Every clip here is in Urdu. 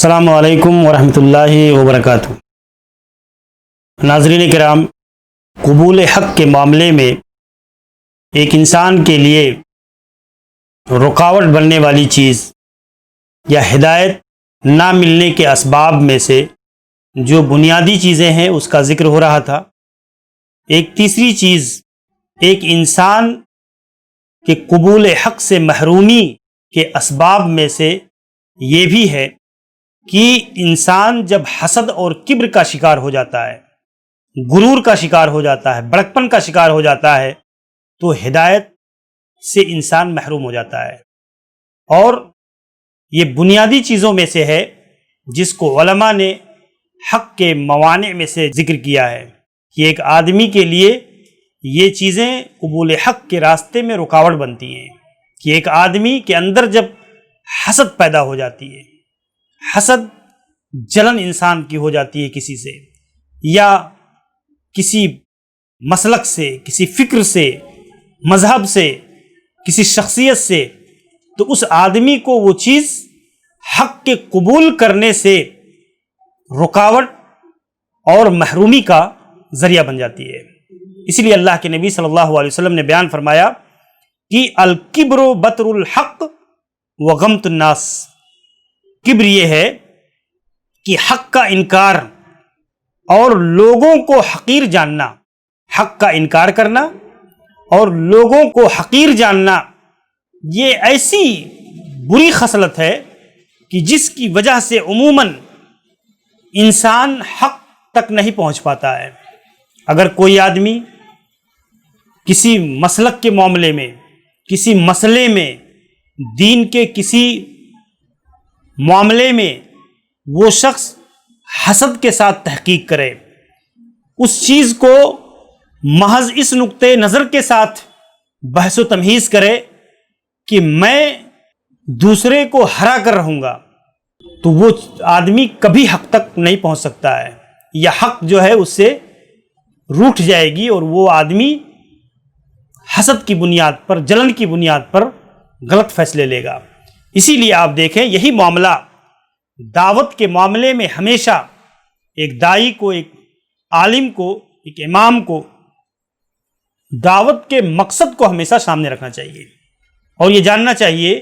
السلام علیکم ورحمۃ اللہ وبرکاتہ۔ ناظرین کرام، قبول حق کے معاملے میں ایک انسان کے لیے رکاوٹ بننے والی چیز یا ہدایت نہ ملنے کے اسباب میں سے جو بنیادی چیزیں ہیں اس کا ذکر ہو رہا تھا۔ ایک تیسری چیز ایک انسان کے قبول حق سے محرومی کے اسباب میں سے یہ بھی ہے کہ انسان جب حسد اور کبر کا شکار ہو جاتا ہے، غرور کا شکار ہو جاتا ہے، بڑکپن کا شکار ہو جاتا ہے، تو ہدایت سے انسان محروم ہو جاتا ہے۔ اور یہ بنیادی چیزوں میں سے ہے جس کو علماء نے حق کے موانع میں سے ذکر کیا ہے کہ ایک آدمی کے لیے یہ چیزیں قبول حق کے راستے میں رکاوٹ بنتی ہیں کہ ایک آدمی کے اندر جب حسد پیدا ہو جاتی ہے، حسد جلن انسان کی ہو جاتی ہے کسی سے یا کسی مسلک سے، کسی فکر سے، مذہب سے، کسی شخصیت سے، تو اس آدمی کو وہ چیز حق کے قبول کرنے سے رکاوٹ اور محرومی کا ذریعہ بن جاتی ہے۔ اس لیے اللہ کے نبی صلی اللہ علیہ وسلم نے بیان فرمایا کہ الکبر بطر الحق وغمط الناس، کبر یہ ہے کہ حق کا انکار اور لوگوں کو حقیر جاننا، حق کا انکار کرنا اور لوگوں کو حقیر جاننا، یہ ایسی بری خصلت ہے کہ جس کی وجہ سے عموماً انسان حق تک نہیں پہنچ پاتا ہے۔ اگر کوئی آدمی کسی مسلک کے معاملے میں، کسی مسئلے میں، دین کے کسی معاملے میں وہ شخص حسد کے ساتھ تحقیق کرے، اس چیز کو محض اس نقطۂ نظر کے ساتھ بحث و تمہیز کرے کہ میں دوسرے کو ہرا کر رہوں گا، تو وہ آدمی کبھی حق تک نہیں پہنچ سکتا ہے، یا حق جو ہے اس سے روٹھ جائے گی اور وہ آدمی حسد کی بنیاد پر، جلن کی بنیاد پر غلط فیصلے لے گا۔ اسی لیے آپ دیکھیں یہی معاملہ دعوت کے معاملے میں ہمیشہ ایک داعی کو، ایک عالم کو، ایک امام کو دعوت کے مقصد کو ہمیشہ سامنے رکھنا چاہیے اور یہ جاننا چاہیے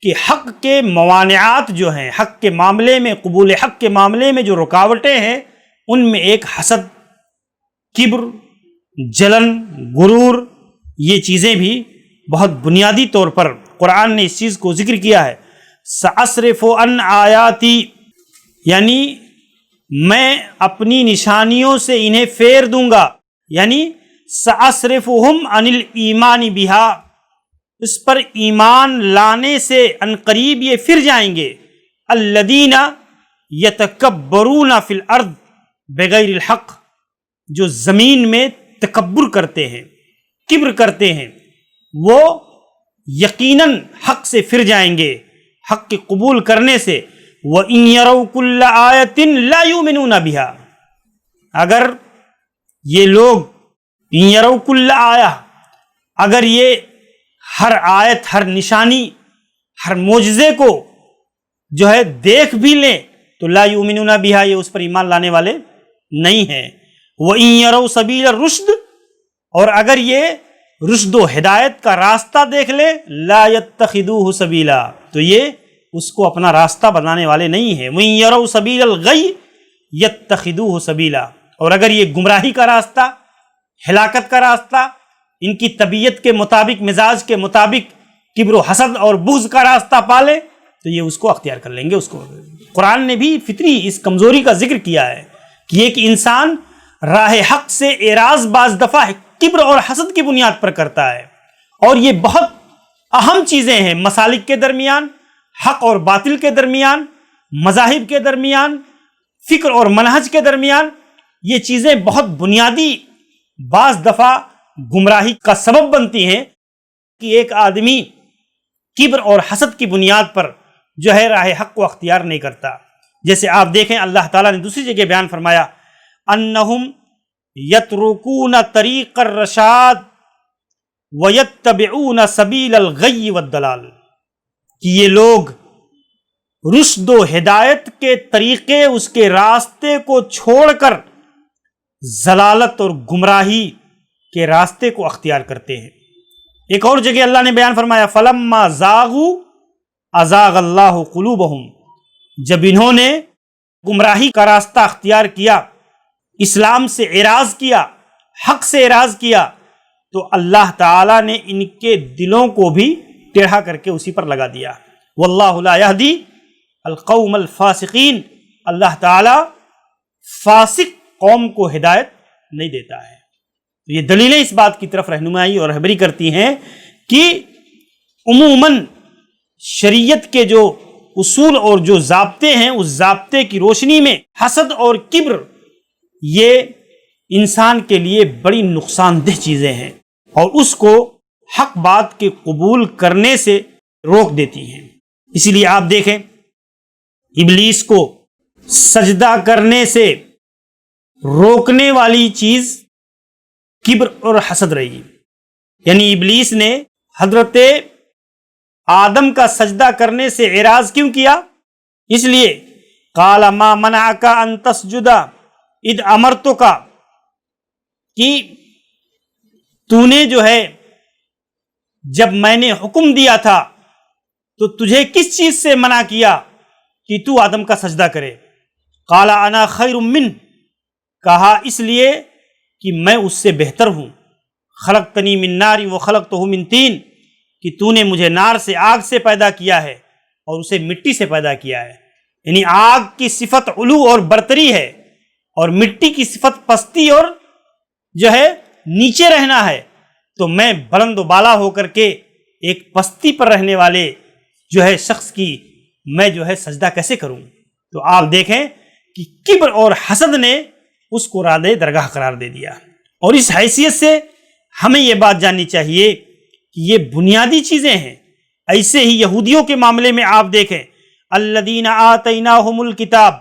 کہ حق کے موانعات جو ہیں، حق کے معاملے میں، قبول حق کے معاملے میں جو رکاوٹیں ہیں، ان میں ایک حسد، کبر، جلن، غرور، یہ چیزیں بھی بہت بنیادی طور پر قرآن نے اس چیز کو ذکر کیا ہے۔ سأصرف عن آیاتی، یعنی میں اپنی نشانیوں سے انہیں پھیر دوں گا، یعنی سأصرفہم عن الایمان بہا، اس پر ایمان لانے سے ان قریب یہ پھر جائیں گے۔ الذین یتکبرون فی الارض بغیر الحق، جو زمین میں تکبر کرتے ہیں، کبر کرتے ہیں، وہ یقیناً حق سے پھر جائیں گے، حق کے قبول کرنے سے۔ وَإِن يَرَوْا كُلَّ آیَةٍ لَا يُؤْمِنُونَ بِهَا، اگر یہ لوگ إِن يَرَوْا كُلَّ آیہ، اگر یہ ہر آیت، ہر نشانی، ہر معجزے کو جو ہے دیکھ بھی لیں تو لا یؤمنون بها، یہ اس پر ایمان لانے والے نہیں ہیں۔ وَإِن يَرَوْا سَبِيلَ الرُّشْدِ، اور اگر یہ رشد و ہدایت کا راستہ دیکھ لے، لا يَتَّخِذُوهُ سَبِيلًا، تو یہ اس کو اپنا راستہ بنانے والے نہیں ہیں۔ وَإِن يَرَوْا سَبِيلَ الْغَيِّ يَتَّخِذُوهُ سَبِيلًا، اور اگر یہ گمراہی کا راستہ، ہلاکت کا راستہ، ان کی طبیعت کے مطابق، مزاج کے مطابق کبر و حسد اور بغض کا راستہ پالے تو یہ اس کو اختیار کر لیں گے۔ اس کو قرآن نے بھی فطری اس کمزوری کا ذکر کیا ہے کہ ایک انسان راہ حق سے اعراض بعض دفعہ کبر اور حسد کی بنیاد پر کرتا ہے، اور یہ بہت اہم چیزیں ہیں مسالک کے درمیان، حق اور باطل کے درمیان، مذاہب کے درمیان، فکر اور منہج کے درمیان، یہ چیزیں بہت بنیادی بعض دفعہ گمراہی کا سبب بنتی ہیں کہ ایک آدمی کبر اور حسد کی بنیاد پر جو ہے راہ حق کو اختیار نہیں کرتا۔ جیسے آپ دیکھیں اللہ تعالیٰ نے دوسری جگہ بیان فرمایا انہم یترکون طریق الرشاد ویتبعون سبیل الغی والدلال، کہ یہ لوگ رشد و ہدایت کے طریقے، اس کے راستے کو چھوڑ کر ضلالت اور گمراہی کے راستے کو اختیار کرتے ہیں۔ ایک اور جگہ اللہ نے بیان فرمایا فَلَمَّا زَاغُوا أَزَاغَ اللَّهُ قُلُوبَهُمْ، جب انہوں نے گمراہی کا راستہ اختیار کیا، اسلام سے اعراض کیا، حق سے اعراض کیا، تو اللہ تعالیٰ نے ان کے دلوں کو بھی ٹیڑھا کر کے اسی پر لگا دیا۔ واللہ لا یہدی القوم الفاسقین، اللہ تعالیٰ فاسق قوم کو ہدایت نہیں دیتا ہے۔ تو یہ دلیلیں اس بات کی طرف رہنمائی اور رہبری کرتی ہیں کہ عموماً شریعت کے جو اصول اور جو ضابطے ہیں، اس ضابطے کی روشنی میں حسد اور کبر یہ انسان کے لیے بڑی نقصان دہ چیزیں ہیں اور اس کو حق بات کے قبول کرنے سے روک دیتی ہیں۔ اسی لیے آپ دیکھیں ابلیس کو سجدہ کرنے سے روکنے والی چیز کبر اور حسد رہی، یعنی ابلیس نے حضرت آدم کا سجدہ کرنے سے اعراض کیوں کیا؟ اس لیے قال ما منعک ان تسجد اذ امرتک، کہ تو نے جو ہے جب میں نے حکم دیا تھا تو تجھے کس چیز سے منع کیا کہ تو آدم کا سجدہ کرے؟ قال انا خیر من، کہا اس لیے کہ میں اس سے بہتر ہوں، خلقتنی من نار وخلقتہ من طین، کہ تو نے مجھے نار سے، آگ سے پیدا کیا ہے اور اسے مٹی سے پیدا کیا ہے۔ یعنی آگ کی صفت علو اور برتری ہے اور مٹی کی صفت پستی اور جو ہے نیچے رہنا ہے، تو میں بلند و بالا ہو کر کے ایک پستی پر رہنے والے جو ہے شخص کی میں جو ہے سجدہ کیسے کروں؟ تو آپ دیکھیں کہ کبر اور حسد نے اس کو راد درگاہ قرار دے دیا۔ اور اس حیثیت سے ہمیں یہ بات جاننی چاہیے کہ یہ بنیادی چیزیں ہیں۔ ایسے ہی یہودیوں کے معاملے میں آپ دیکھیں الذین آتیناہم الکتاب،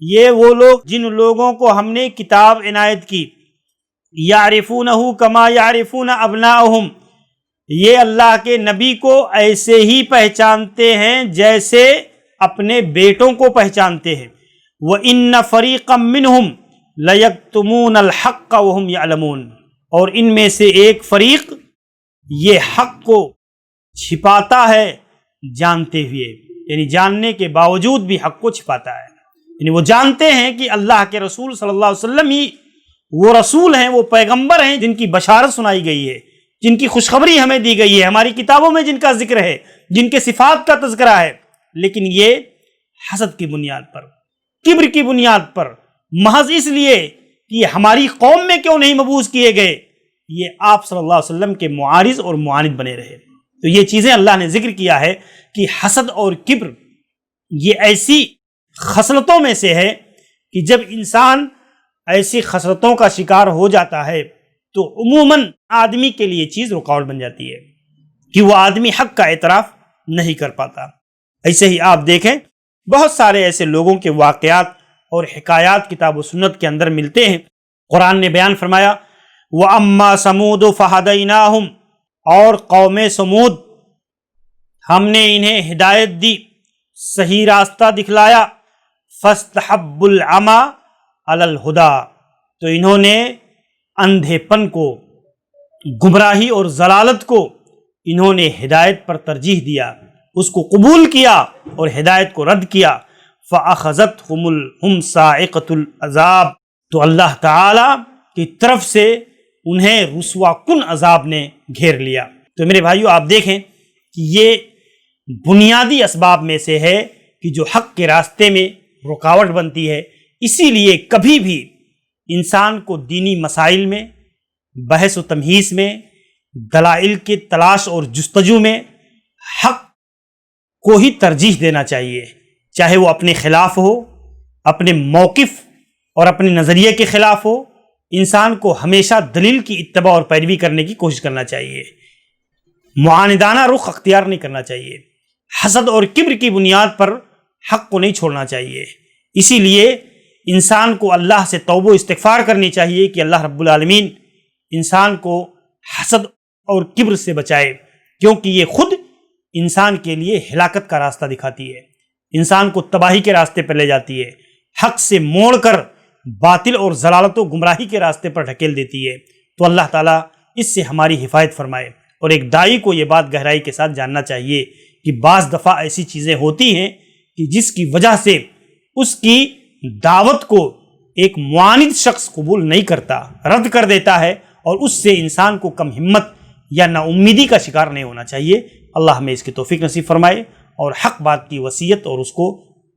یہ وہ لوگ جن لوگوں کو ہم نے کتاب عنایت کی، یعرفونہ کما یعرفون ابناءہم، یہ اللہ کے نبی کو ایسے ہی پہچانتے ہیں جیسے اپنے بیٹوں کو پہچانتے ہیں۔ وَإِنَّ فَرِيقًا مِّنْهُمْ لَيَكْتُمُونَ الْحَقَّ وَهُمْ يَعْلَمُونَ، اور ان میں سے ایک فریق یہ حق کو چھپاتا ہے جانتے ہوئے، یعنی جاننے کے باوجود بھی حق کو چھپاتا ہے۔ یعنی وہ جانتے ہیں کہ اللہ کے رسول صلی اللہ علیہ وسلم ہی وہ رسول ہیں، وہ پیغمبر ہیں جن کی بشارت سنائی گئی ہے، جن کی خوشخبری ہمیں دی گئی ہے، ہماری کتابوں میں جن کا ذکر ہے، جن کے صفات کا تذکرہ ہے، لیکن یہ حسد کی بنیاد پر، کبر کی بنیاد پر، محض اس لیے کہ یہ ہماری قوم میں کیوں نہیں مبعوث کیے گئے، یہ آپ صلی اللہ علیہ وسلم کے معارض اور معاند بنے رہے۔ تو یہ چیزیں اللہ نے ذکر کیا ہے کہ حسد اور کبر یہ ایسی خصلتوں میں سے ہے کہ جب انسان ایسی خصلتوں کا شکار ہو جاتا ہے تو عموماً آدمی کے لیے چیز رکاوٹ بن جاتی ہے کہ وہ آدمی حق کا اعتراف نہیں کر پاتا۔ ایسے ہی آپ دیکھیں بہت سارے ایسے لوگوں کے واقعات اور حکایات کتاب و سنت کے اندر ملتے ہیں۔ قرآن نے بیان فرمایا وَأَمَّا سَمُودُ فَهَدَيْنَاهُمْ، اور قوم سمود ہم نے انہیں ہدایت دی، صحیح راستہ دکھلایا، فَاسْتَحَبُّوا الْعَمَى عَلَى الْهُدَى، تو انہوں نے اندھے پن کو، گمراہی اور ضلالت کو انہوں نے ہدایت پر ترجیح دیا، اس کو قبول کیا اور ہدایت کو رد کیا۔ فَأَخَذَتْهُمُ صَاعِقَةُ الْعَذَابِ، تو اللہ تعالی کی طرف سے انہیں رسوا کن عذاب نے گھیر لیا۔ تو میرے بھائیو آپ دیکھیں کہ یہ بنیادی اسباب میں سے ہے کہ جو حق کے راستے میں رکاوٹ بنتی ہے۔ اسی لیے کبھی بھی انسان کو دینی مسائل میں، بحث و تمہیز میں، دلائل کی تلاش اور جستجو میں حق کو ہی ترجیح دینا چاہیے، چاہے وہ اپنے خلاف ہو، اپنے موقف اور اپنے نظریے کے خلاف ہو۔ انسان کو ہمیشہ دلیل کی اتباع اور پیروی کرنے کی کوشش کرنا چاہیے، معاندانہ رخ اختیار نہیں کرنا چاہیے، حسد اور کبر کی بنیاد پر حق کو نہیں چھوڑنا چاہیے۔ اسی لیے انسان کو اللہ سے توبہ و استغفار کرنی چاہیے کہ اللہ رب العالمین انسان کو حسد اور کبر سے بچائے، کیونکہ یہ خود انسان کے لیے ہلاکت کا راستہ دکھاتی ہے۔ انسان کو تباہی کے راستے پر لے جاتی ہے، حق سے موڑ کر باطل اور ضلالت و گمراہی کے راستے پر ڈھکیل دیتی ہے۔ تو اللہ تعالیٰ اس سے ہماری حفاظت فرمائے۔ اور ایک داعی کو یہ بات گہرائی کے ساتھ جاننا چاہیے کہ بعض دفعہ ایسی چیزیں ہوتی ہیں کہ جس کی وجہ سے اس کی دعوت کو ایک معاند شخص قبول نہیں کرتا، رد کر دیتا ہے، اور اس سے انسان کو کم ہمت یا نا امیدی کا شکار نہیں ہونا چاہیے۔ اللہ ہمیں اس کی توفیق نصیب فرمائے اور حق بات کی وصیت اور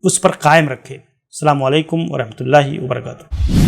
اس پر قائم رکھے۔ السلام علیکم ورحمۃ اللہ وبرکاتہ۔